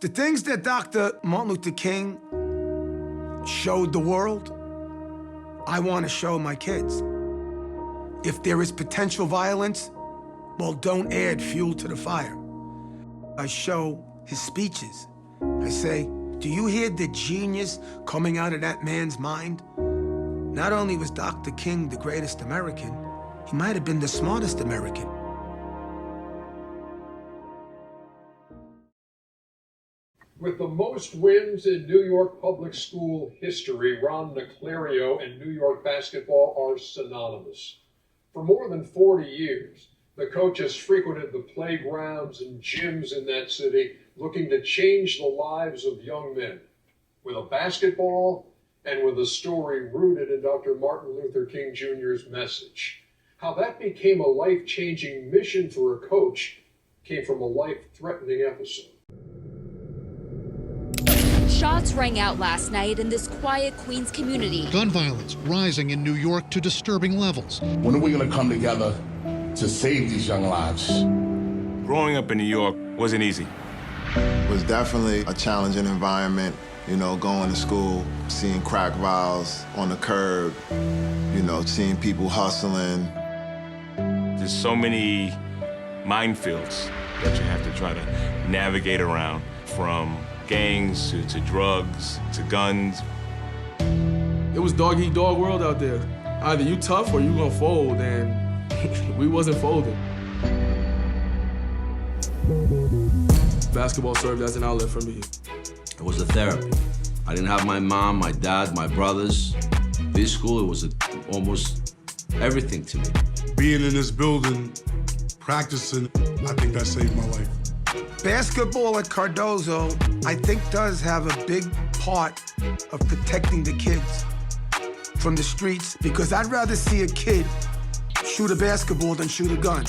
The things that Dr. Martin Luther King showed the world, I want to show my kids. If there is potential violence, well, don't add fuel to the fire. I show his speeches. I say, do you hear the genius coming out of that man's mind? Not only was Dr. King the greatest American, he might have been the smartest American. With the most wins in New York public school history, Ron Naclerio and New York basketball are synonymous. For more than 40 years, the coach has frequented the playgrounds and gyms in that city, looking to change the lives of young men with a basketball and with a story rooted in Dr. Martin Luther King Jr.'s message. How that became a life-changing mission for a coach came from a life-threatening episode. Shots rang out last night in this quiet Queens community. Gun violence rising in New York to disturbing levels. When are we going to come together to save these young lives? Growing up in New York wasn't easy. It was definitely a challenging environment, you know, going to school, seeing crack vials on the curb, you know, seeing people hustling. There's so many minefields that you have to try to navigate around, from gangs to drugs to guns. It was dog-eat-dog world out there. Either you tough or you gonna fold, and we wasn't folding. Basketball served as an outlet for me. It was a therapy. I didn't have my mom, my dad, my brothers. This school, it was almost everything to me. Being in this building, practicing, I think that saved my life. Basketball at Cardozo, I think, does have a big part of protecting the kids from the streets, because I'd rather see a kid shoot a basketball than shoot a gun.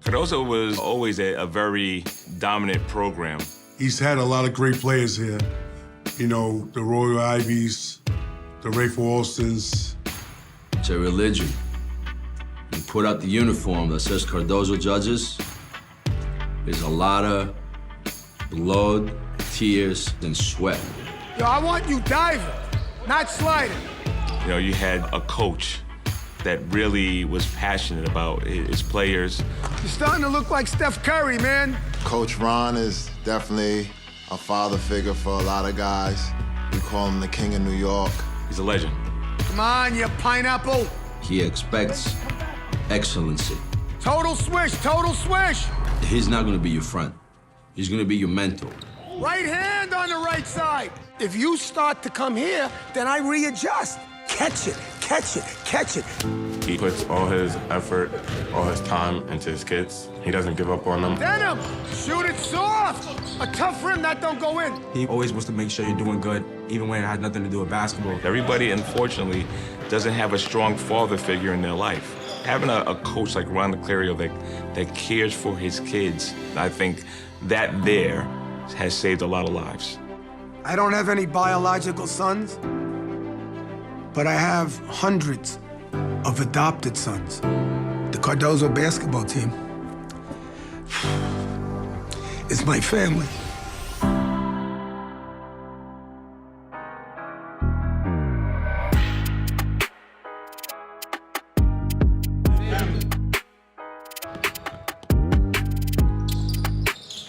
Cardozo was always a very dominant program. He's had a lot of great players here. You know, the Royal Ivies, the Rayful Alstons. It's a religion. You put out the uniform that says Cardozo Judges, there's a lot of blood, tears, and sweat. Yo, I want you diving, not sliding. You know, you had a coach that really was passionate about his players. You're starting to look like Steph Curry, man. Coach Ron is definitely a father figure for a lot of guys. We call him the King of New York. He's a legend. Come on, you pineapple. He expects excellency. Total swish, total swish. He's not gonna be your friend. He's gonna be your mentor. Right hand on the right side. If you start to come here, then I readjust. Catch it, catch it, catch it. He puts all his effort, all his time into his kids. He doesn't give up on them. Denim, shoot it soft. A tough rim that don't go in. He always wants to make sure you're doing good, even when it has nothing to do with basketball. Everybody, unfortunately, doesn't have a strong father figure in their life. Having a coach like Ron Naclerio that cares for his kids, I think that there has saved a lot of lives. I don't have any biological sons, but I have hundreds of adopted sons. The Cardozo basketball team is my family.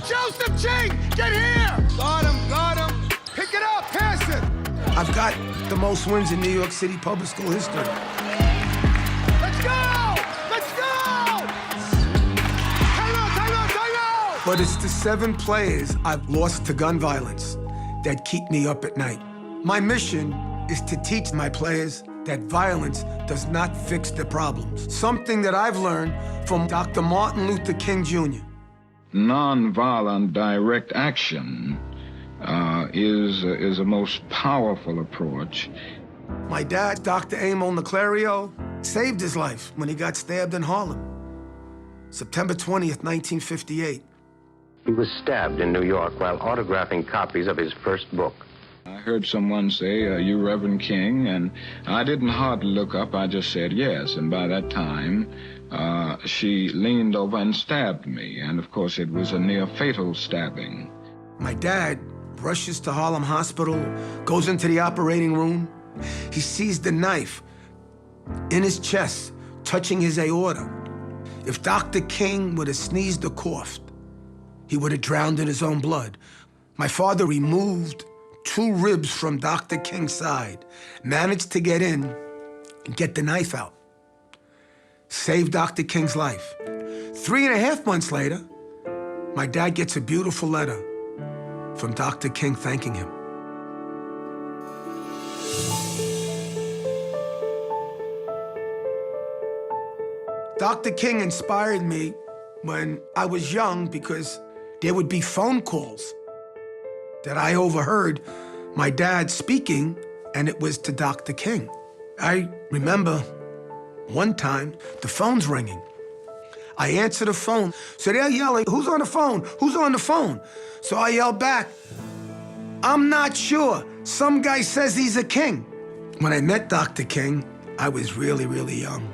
Joseph Ching, get here! Got him, pick it up, pass it! I've got the most wins in New York City public school history. Let's go! Let's go! Time out! But it's the 7 players I've lost to gun violence that keep me up at night. My mission is to teach my players that violence does not fix the problems. Something that I've learned from Dr. Martin Luther King Jr. Nonviolent direct action is a most powerful approach. My dad, Dr. Emil Naclerio, saved his life when he got stabbed in Harlem. September 20th, 1958. He was stabbed in New York while autographing copies of his first book. I heard someone say, "Are you Reverend King?" And I didn't hardly look up, I just said yes. And by that time, she leaned over and stabbed me. And of course, it was a near fatal stabbing. My dad rushes to Harlem Hospital, goes into the operating room. He sees the knife in his chest, touching his aorta. If Dr. King would have sneezed or coughed, he would have drowned in his own blood. My father removed 2 ribs from Dr. King's side, managed to get in and get the knife out. Saved Dr. King's life. 3.5 months later, my dad gets a beautiful letter from Dr. King thanking him. Dr. King inspired me when I was young because there would be phone calls that I overheard my dad speaking, and it was to Dr. King. I remember one time the phone's ringing. I answer the phone, so they're yelling, "Who's on the phone? Who's on the phone?" So I yell back, "I'm not sure. Some guy says he's a king." When I met Dr. King, I was really, really young.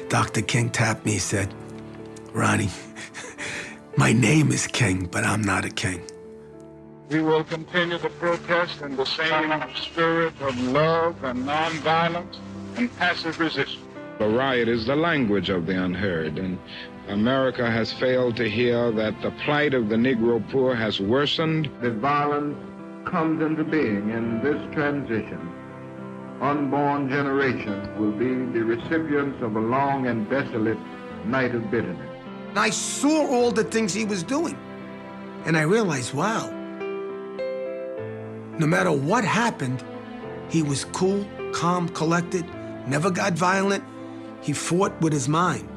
Dr. King tapped me, he said, "Ronnie, my name is King, but I'm not a king." We will continue to protest in the same spirit of love and nonviolence and passive resistance. The riot is the language of the unheard, and America has failed to hear that the plight of the Negro poor has worsened. The violence comes into being in this transition. Unborn generations will be the recipients of a long and desolate night of bitterness. And I saw all the things he was doing, and I realized, wow, no matter what happened, he was cool, calm, collected, never got violent. He fought with his mind.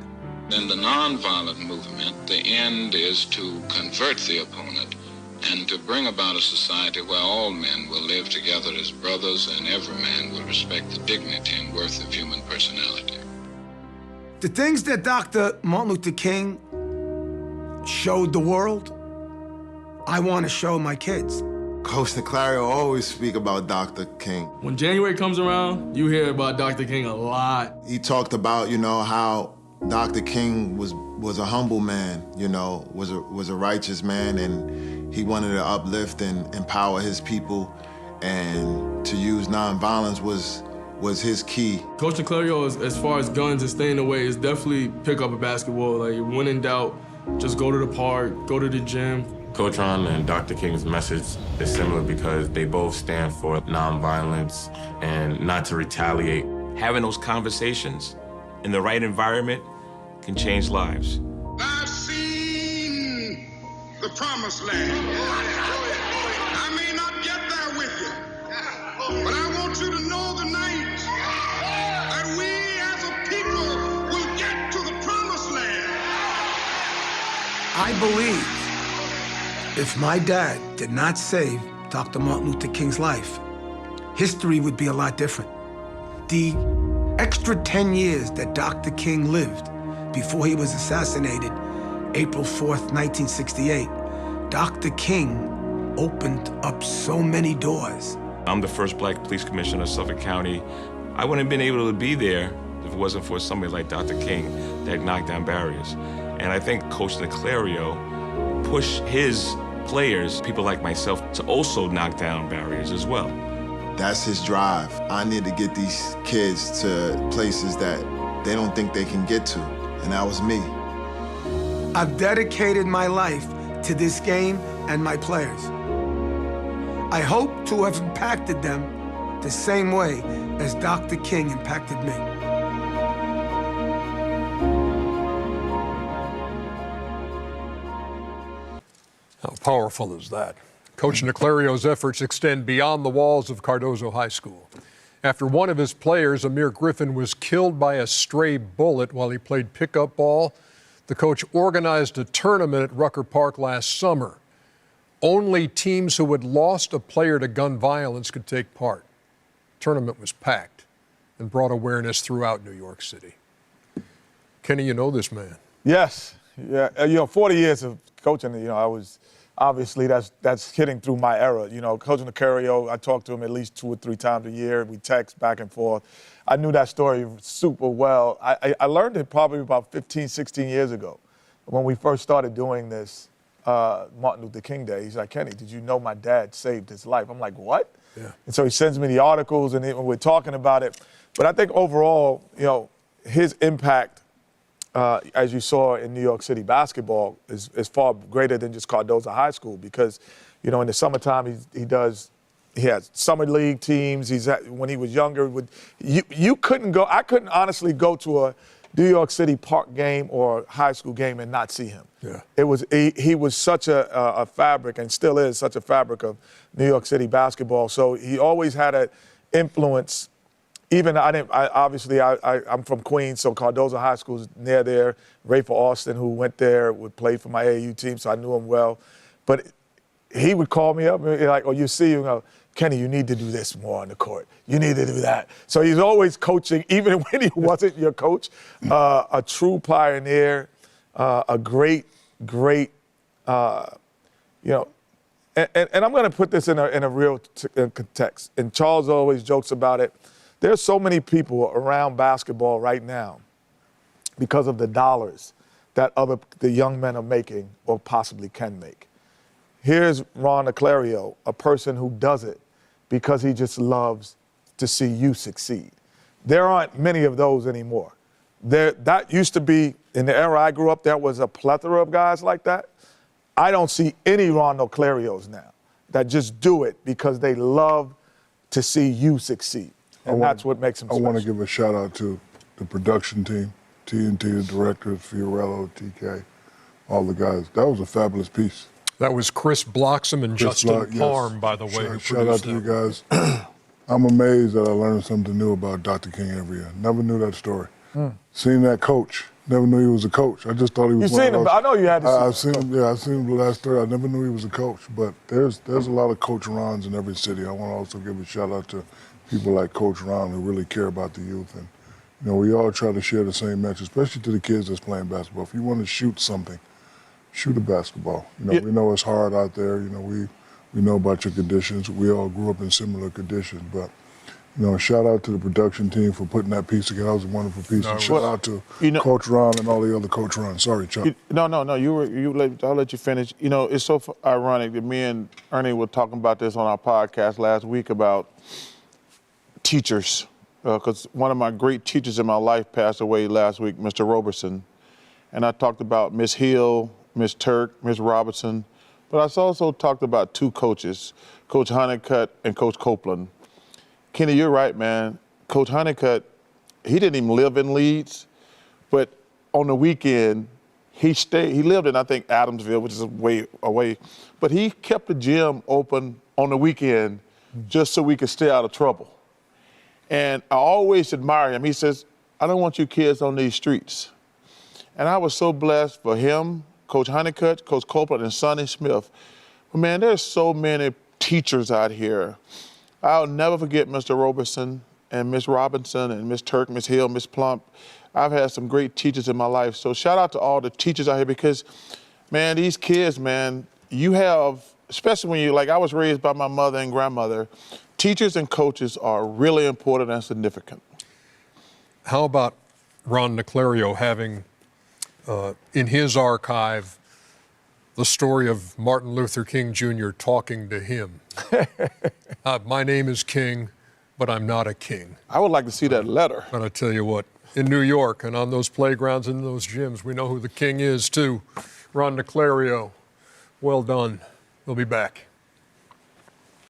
In the nonviolent movement, the end is to convert the opponent and to bring about a society where all men will live together as brothers and every man will respect the dignity and worth of human personality. The things that Dr. Martin Luther King showed the world, I want to show my kids. Coach Naclerio always speak about Dr. King. When January comes around, you hear about Dr. King a lot. He talked about, how Dr. King was a humble man, was a righteous man, and he wanted to uplift and empower his people, and to use nonviolence was his key. Coach Naclerio, as far as guns and staying away, is definitely pick up a basketball. Like, when in doubt, just go to the park, go to the gym. Coach Ron and Dr. King's message is similar because they both stand for nonviolence and not to retaliate. Having those conversations in the right environment can change lives. I've seen the promised land. I may not get there with you, but I want you to know tonight that we as a people will get to the promised land. I believe if my dad did not save Dr. Martin Luther King's life, history would be a lot different. The extra 10 years that Dr. King lived before he was assassinated, April 4th, 1968, Dr. King opened up so many doors. I'm the first black police commissioner of Suffolk County. I wouldn't have been able to be there if it wasn't for somebody like Dr. King that knocked down barriers. And I think Coach Naclerio pushed his players, people like myself, to also knock down barriers as well. That's his drive. I need to get these kids to places that they don't think they can get to, and that was me. I've dedicated my life to this game and my players. I hope to have impacted them the same way as Dr. King impacted me. How powerful is that? Coach Naclerio's efforts extend beyond the walls of Cardozo High School. After one of his players, Amir Griffin, was killed by a stray bullet while he played pickup ball, the coach organized a tournament at Rucker Park last summer. Only teams who had lost a player to gun violence could take part. The tournament was packed and brought awareness throughout New York City. Kenny, you know this man. Yes. Yeah. 40 years of coaching, I was obviously that's hitting through my era. You know, Coach Naclerio, I talk to him at least 2 or 3 times a year. We text back and forth. I knew that story super well. I learned it probably about 15, 16 years ago when we first started doing this Martin Luther King Day. He's like, Kenny, did you know my dad saved his life? I'm like, what? Yeah. And so he sends me the articles, and we're talking about it. But I think overall, you know, his impact, as you saw in New York City basketball, is far greater than just Cardozo High School because, you know, in the summertime he has summer league teams. When he was younger, you couldn't go. I couldn't honestly go to a New York City Park game or high school game and not see him. Yeah. He was such a fabric, and still is such a fabric of New York City basketball. So he always had an influence. Even I'm from Queens, so Cardozo High School is near there. Rayford Austin, who went there, would play for my AAU team, so I knew him well. But he would call me up and be like, you see, Kenny, you need to do this more on the court. You need to do that. So he's always coaching, even when he wasn't your coach. A true pioneer, a great, you know. And I'm going to put this in a real context. And Charles always jokes about it. There's so many people around basketball right now because of the dollars that the young men are making or possibly can make. Here's Ron Naclerio, a person who does it because he just loves to see you succeed. There aren't many of those anymore. That used to be, in the era I grew up, there was a plethora of guys like that. I don't see any Ron Naclerios now that just do it because they love to see you succeed. And that's what makes them special. I want to give a shout out to the production team, TNT, the directors, Fiorello, TK, all the guys. That was a fabulous piece. That was Chris Bloxam and Justin Parm, by the way. Shout out to you guys. I'm amazed that I learned something new about Dr. King every year. Never knew that story. Seen that coach. Never knew he was a coach. I just thought he was. You seen him? I know you had to see him. I've seen him. Yeah, I've seen him the last 3. I never knew he was a coach. But there's a lot of Coach Rons in every city. I want to also give a shout out to people like Coach Ron who really care about the youth. And, you know, we all try to share the same message, especially to the kids that's playing basketball. If you want to shoot something, shoot a basketball. You know, we know it's hard out there. You know, we know about your conditions. We all grew up in similar conditions. But, you know, shout out to the production team for putting that piece together. That was a wonderful piece. And shout out to Coach Ron and all the other Coach Rons. Sorry, Chuck. No. I'll let you finish. You know, it's so ironic that me and Ernie were talking about this on our podcast last week about teachers, because one of my great teachers in my life passed away last week, Mr. Roberson. And I talked about Miss Hill, Miss Turk, Miss Robertson, but I also talked about 2 coaches, Coach Honeycutt and Coach Copeland. Kenny, you're right, man. Coach Honeycutt, he didn't even live in Leeds, but on the weekend, he lived in, I think, Adamsville, which is way away, but he kept the gym open on the weekend just so we could stay out of trouble. And I always admire him. He says, I don't want you kids on these streets. And I was so blessed for him, Coach Honeycutt, Coach Copeland, and Sonny Smith. But man, there's so many teachers out here. I'll never forget Mr. Roberson and Miss Robinson and Miss Turk, Miss Hill, Miss Plump. I've had some great teachers in my life. So shout out to all the teachers out here because, man, these kids, man, you have, especially when like I was raised by my mother and grandmother, teachers and coaches are really important and significant. How about Ron Naclerio having in his archive the story of Martin Luther King Jr. talking to him? My name is King, but I'm not a king. I would like to see that letter. But I tell you what, in New York and on those playgrounds and those gyms, we know who the king is too. Ron Naclerio, well done. We'll be back.